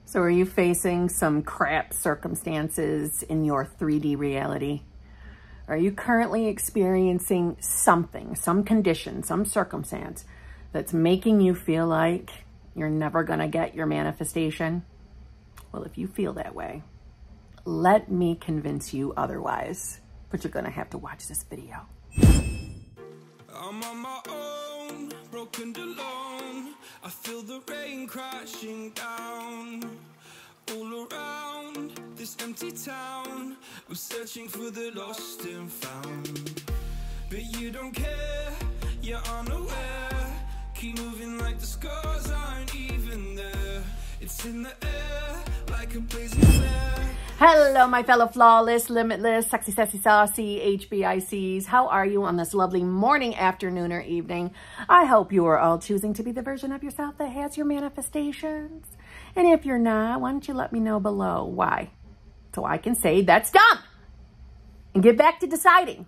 So are you facing some crap circumstances in your 3D reality? Are you currently experiencing something, some condition, some circumstance that's making you feel like you're never going to get your manifestation? Well, if you feel that way, let me convince you otherwise. But you're going to have to watch this video. I'm on my own, broken alone. I feel the rain crashing down all around this empty town. I'm searching for the lost and found, but you don't care, you're unaware. Keep moving like the scars aren't even there. It's in the air like a blazing flare. Hello, my fellow flawless, limitless, sexy, sassy, saucy HBICs. How are you on this lovely morning, afternoon, or evening? I hope you are all choosing to be the version of yourself that has your manifestations. And if you're not, why don't you let me know below why? So I can say that's dumb and get back to deciding.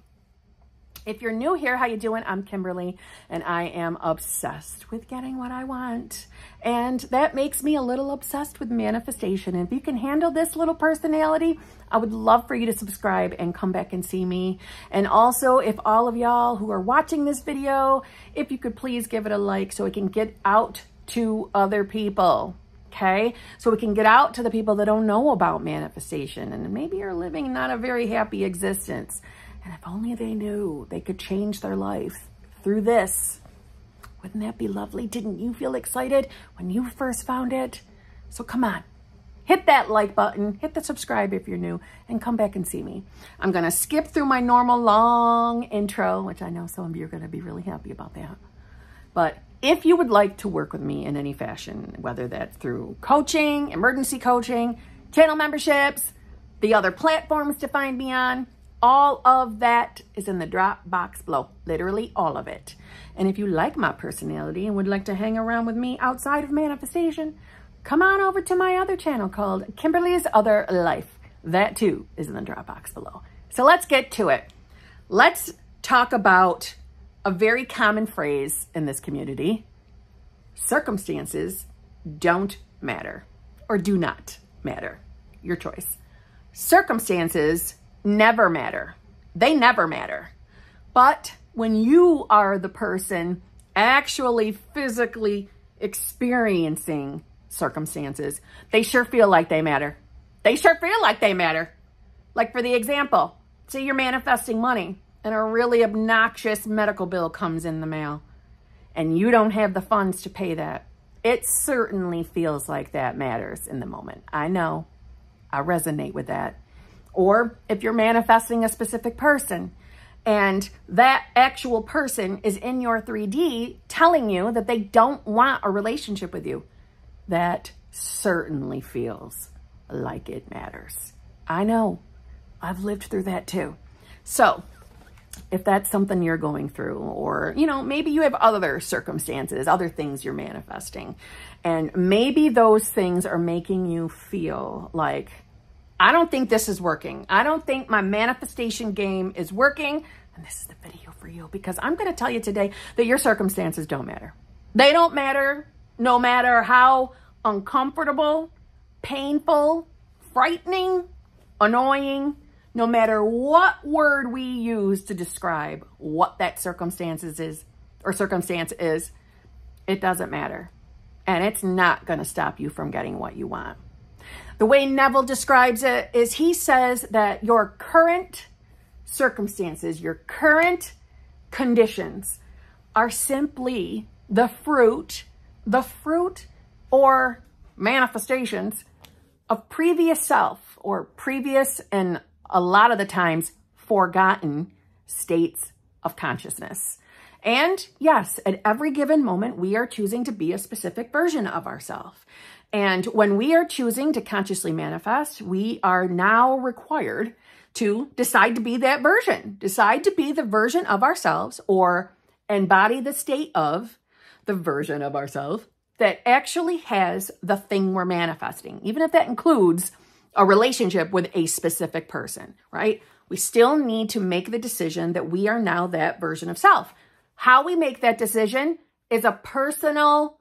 If you're new here, how you doing? I'm Kimberly, and I am obsessed with getting what I want. And that makes me a little obsessed with manifestation. And if you can handle this little personality, I would love for you to subscribe and come back and see me. And also, if all of y'all who are watching this video, if you could please give it a like so it can get out to other people. Okay, so we can get out to the people that don't know about manifestation and maybe are living not a very happy existence. And if only they knew they could change their life through this. Wouldn't that be lovely? Didn't you feel excited when you first found it? So come on, hit that like button, hit the subscribe if you're new, and come back and see me. I'm going to skip through my normal long intro, which I know some of you are going to be really happy about that. But if you would like to work with me in any fashion, whether that's through coaching, emergency coaching, channel memberships, the other platforms to find me on, all of that is in the drop box below, literally all of it. And if you like my personality and would like to hang around with me outside of manifestation, come on over to my other channel called Kimberly's Other Life. That too is in the drop box below. So let's get to it. Let's talk about a very common phrase in this community. Circumstances don't matter, or do not matter. Your choice. Circumstances never matter. They never matter. But when you are the person actually physically experiencing circumstances, they sure feel like they matter. They sure feel like they matter. Like for the example, say you're manifesting money and a really obnoxious medical bill comes in the mail and you don't have the funds to pay that. It certainly feels like that matters in the moment. I know. I resonate with that. Or if you're manifesting a specific person and that actual person is in your 3D telling you that they don't want a relationship with you, that certainly feels like it matters. I know. I've lived through that too. So if that's something you're going through, or, you know, maybe you have other circumstances, other things you're manifesting, and maybe those things are making you feel like, I don't think this is working. I don't think my manifestation game is working. And this is the video for you, because I'm going to tell you today that your circumstances don't matter. They don't matter, no matter how uncomfortable, painful, frightening, annoying, no matter what word we use to describe what that circumstance is, it doesn't matter. And it's not going to stop you from getting what you want. The way Neville describes it is he says that your current circumstances, your current conditions are simply the fruit or manifestations of previous self, or previous and a lot of the times forgotten states of consciousness. And yes, at every given moment, we are choosing to be a specific version of ourselves. And when we are choosing to consciously manifest, we are now required to decide to be that version, decide to be the version of ourselves, or embody the state of the version of ourselves that actually has the thing we're manifesting, even if that includes a relationship with a specific person, right? We still need to make the decision that we are now that version of self. How we make that decision is a personal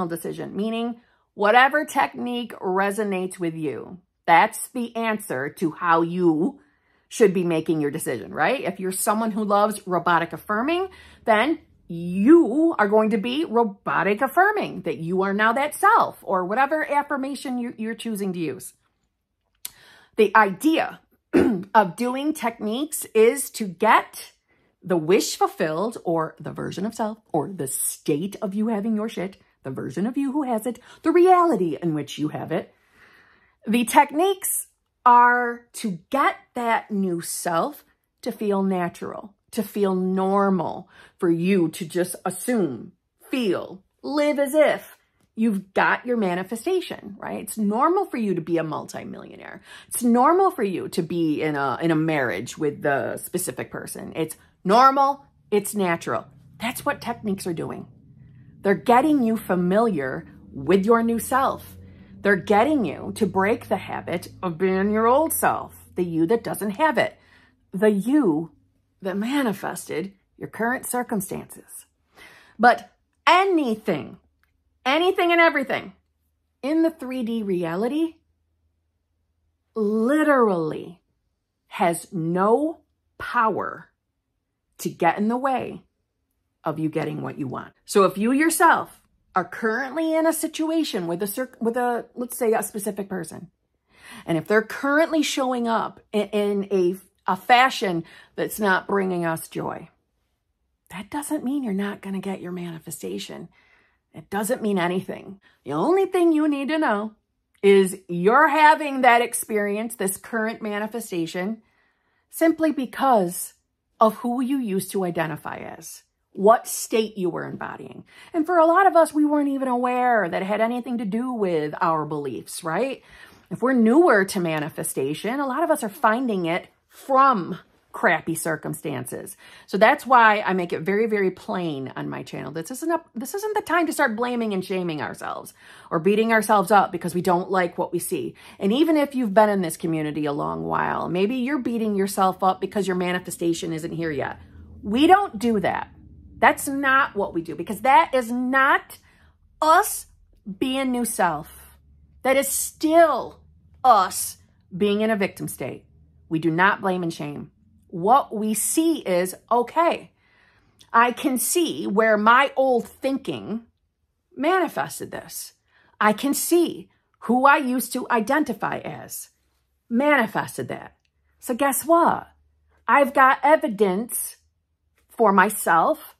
decision, meaning Whatever technique resonates with you, that's the answer to how you should be making your decision, right? If you're someone who loves robotic affirming, then you are going to be robotic affirming that you are now that self, or whatever affirmation you're choosing to use. The idea of doing techniques is to get the wish fulfilled, or the version of self, or the state of you having your shit, the version of you who has it, the reality in which you have it. The techniques are to get that new self to feel natural, to feel normal, for you to just assume, feel, live as if you've got your manifestation, right? It's normal for you to be a multimillionaire. It's normal for you to be in a marriage with the specific person. It's normal. It's natural. That's what techniques are doing. They're getting you familiar with your new self. They're getting you to break the habit of being your old self, the you that doesn't have it, the you that manifested your current circumstances. But anything and everything in the 3D reality literally has no power to get in the way of you getting what you want. So if you yourself are currently in a situation with a let's say a specific person, and if they're currently showing up in a fashion that's not bringing us joy, that doesn't mean you're not going to get your manifestation. It doesn't mean anything. The only thing you need to know is you're having that experience, this current manifestation, simply because of who you used to identify as, what state you were embodying. And for a lot of us, we weren't even aware that it had anything to do with our beliefs, right? If we're newer to manifestation, a lot of us are finding it from crappy circumstances. So that's why I make it very, very plain on my channel. This isn't the time to start blaming and shaming ourselves or beating ourselves up because we don't like what we see. And even if you've been in this community a long while, maybe you're beating yourself up because your manifestation isn't here yet. We don't do that. That's not what we do, because that is not us being new self. That is still us being in a victim state. We do not blame and shame. What we see is, okay, I can see where my old thinking manifested this. I can see who I used to identify as manifested that. So guess what? I've got evidence for myself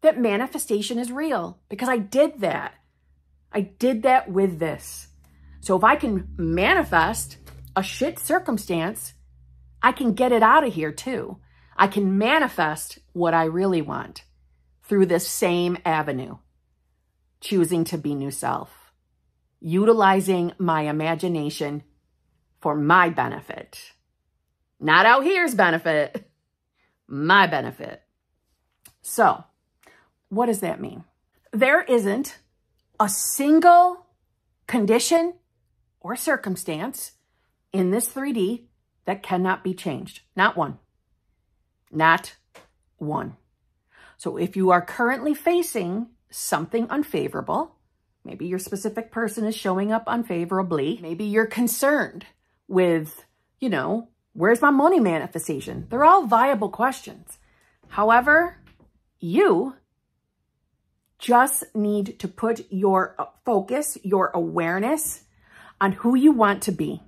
that manifestation is real, because I did that. I did that with this. So if I can manifest a shit circumstance, I can get it out of here too. I can manifest what I really want through this same avenue, choosing to be new self, utilizing my imagination for my benefit, not out here's benefit, my benefit. So what does that mean? There isn't a single condition or circumstance in this 3D that cannot be changed. Not one. Not one. So if you are currently facing something unfavorable, maybe your specific person is showing up unfavorably, maybe you're concerned with, where's my money manifestation? They're all viable questions. However, you just need to put your focus, your awareness on who you want to be.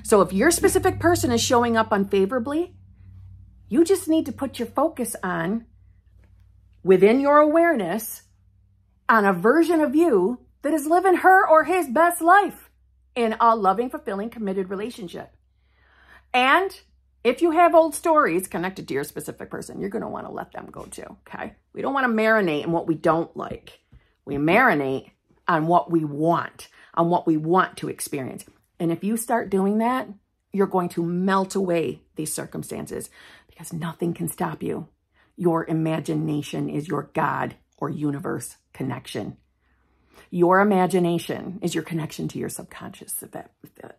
So if your specific person is showing up unfavorably, you just need to put your focus on, within your awareness, on a version of you that is living her or his best life in a loving, fulfilling, committed relationship. And if you have old stories connected to your specific person, you're going to want to let them go too, okay? We don't want to marinate in what we don't like. We marinate on what we want, on what we want to experience. And if you start doing that, you're going to melt away these circumstances, because nothing can stop you. Your imagination is your God or universe connection. Your imagination is your connection to your subconscious, if that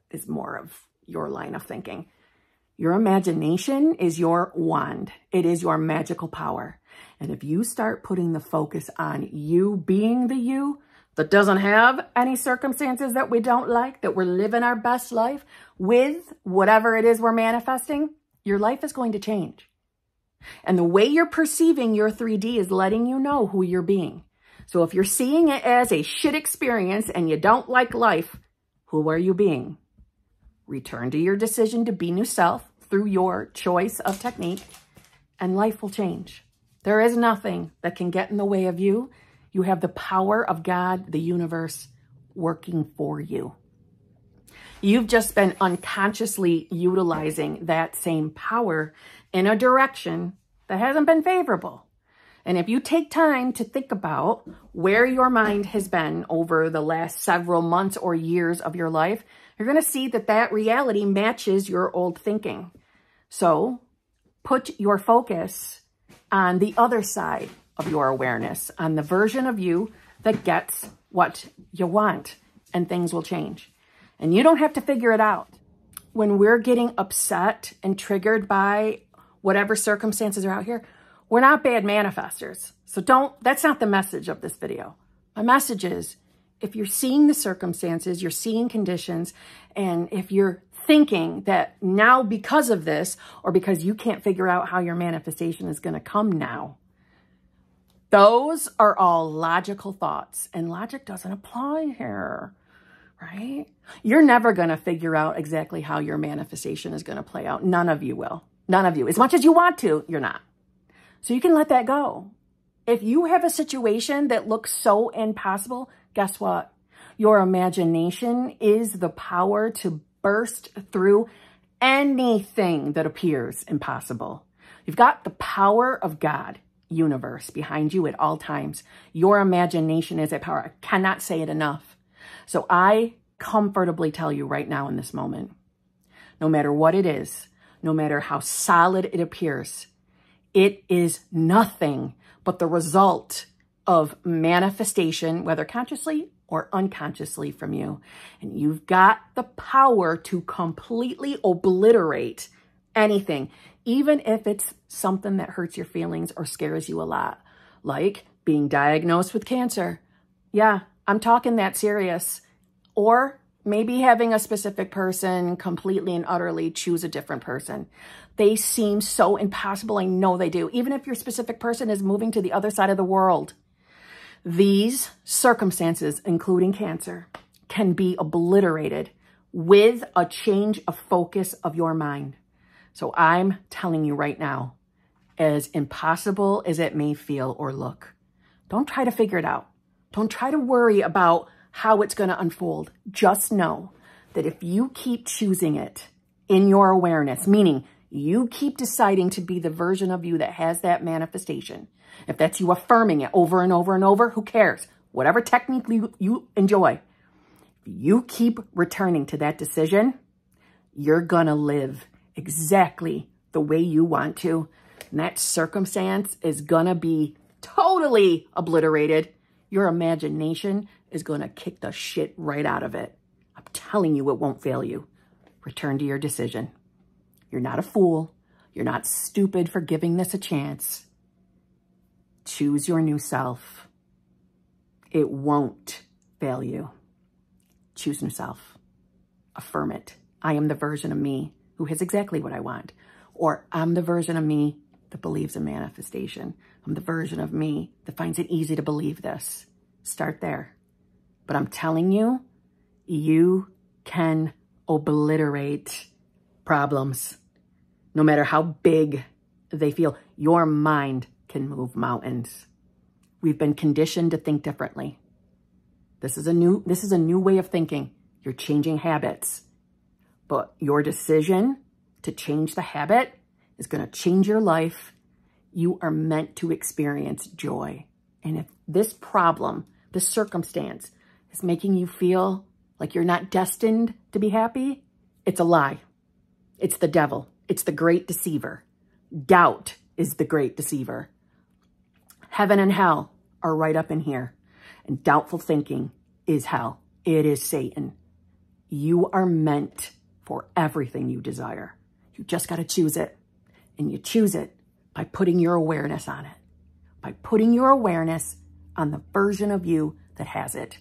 is more of your line of thinking. Your imagination is your wand. It is your magical power. And if you start putting the focus on you being the you that doesn't have any circumstances that we don't like, that we're living our best life with whatever it is we're manifesting, your life is going to change. And the way you're perceiving your 3D is letting you know who you're being. So if you're seeing it as a shit experience and you don't like life, who are you being? Return to your decision to be new self through your choice of technique, and life will change. There is nothing that can get in the way of you. You have the power of God, the universe, working for you. You've just been unconsciously utilizing that same power in a direction that hasn't been favorable. And if you take time to think about where your mind has been over the last several months or years of your life, you're going to see that that reality matches your old thinking. So put your focus on the other side of your awareness, on the version of you that gets what you want, and things will change. And you don't have to figure it out. When we're getting upset and triggered by whatever circumstances are out here, we're not bad manifestors. So that's not the message of this video. My message is, if you're seeing the circumstances, you're seeing conditions, and if you're thinking that now because of this, or because you can't figure out how your manifestation is going to come now, those are all logical thoughts, and logic doesn't apply here, right? You're never going to figure out exactly how your manifestation is going to play out. None of you will. None of you. As much as you want to, you're not. So you can let that go. If you have a situation that looks so impossible, guess what? Your imagination is the power to burst through anything that appears impossible. You've got the power of God, universe, behind you at all times. Your imagination is at power. I cannot say it enough. So I comfortably tell you right now in this moment, no matter what it is, no matter how solid it appears, it is nothing but the result of manifestation, whether consciously or unconsciously from you. And you've got the power to completely obliterate anything, even if it's something that hurts your feelings or scares you a lot, like being diagnosed with cancer. Yeah, I'm talking that serious. Or maybe having a specific person completely and utterly choose a different person. They seem so impossible. I know they do. Even if your specific person is moving to the other side of the world, these circumstances, including cancer, can be obliterated with a change of focus of your mind. So I'm telling you right now, as impossible as it may feel or look, don't try to figure it out. Don't try to worry about how it's going to unfold. Just know that if you keep choosing it in your awareness, meaning you keep deciding to be the version of you that has that manifestation, if that's you affirming it over and over and over, who cares? Whatever technique you enjoy, if you keep returning to that decision, you're going to live exactly the way you want to. And that circumstance is going to be totally obliterated. Your imagination is going to kick the shit right out of it. I'm telling you, it won't fail you. Return to your decision. You're not a fool. You're not stupid for giving this a chance. Choose your new self. It won't fail you. Choose new self. Affirm it. I am the version of me who has exactly what I want. Or I'm the version of me that believes in manifestation. I'm the version of me that finds it easy to believe this. Start there. But I'm telling you, you can obliterate problems. No matter how big they feel, your mind can move mountains. We've been conditioned to think differently. This is a new way of thinking. You're changing habits. But your decision to change the habit is going to change your life. You are meant to experience joy. And if this problem, this circumstance, is making you feel like you're not destined to be happy, it's a lie. It's the devil. It's the great deceiver. Doubt is the great deceiver. Heaven and hell are right up in here. And doubtful thinking is hell. It is Satan. You are meant for everything you desire. You just got to choose it. And you choose it by putting your awareness on it. By putting your awareness on the version of you that has it.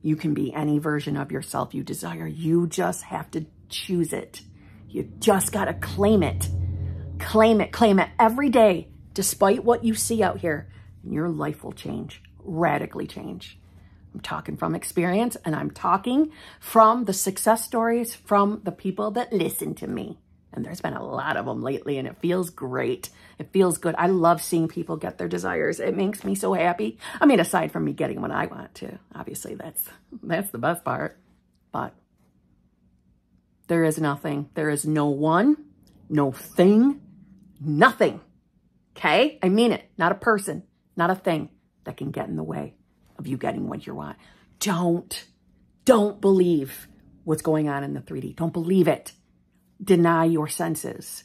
You can be any version of yourself you desire. You just have to choose it. You just got to claim it. Claim it. Claim it every day, despite what you see out here. And your life will change, radically change. I'm talking from experience, and I'm talking from the success stories from the people that listen to me. And there's been a lot of them lately, and it feels great. It feels good. I love seeing people get their desires. It makes me so happy. I mean, aside from me getting what I want to, obviously that's the best part. But there is nothing. There is no one, no thing, nothing. Okay? I mean it. Not a person, not a thing that can get in the way of you getting what you want. Don't believe what's going on in the 3D. Don't believe it. Deny your senses.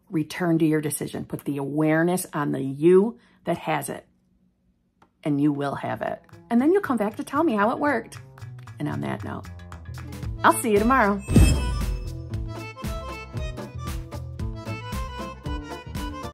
Return to your decision. Put the awareness on the you that has it. And you will have it. And then you'll come back to tell me how it worked. And on that note, I'll see you tomorrow.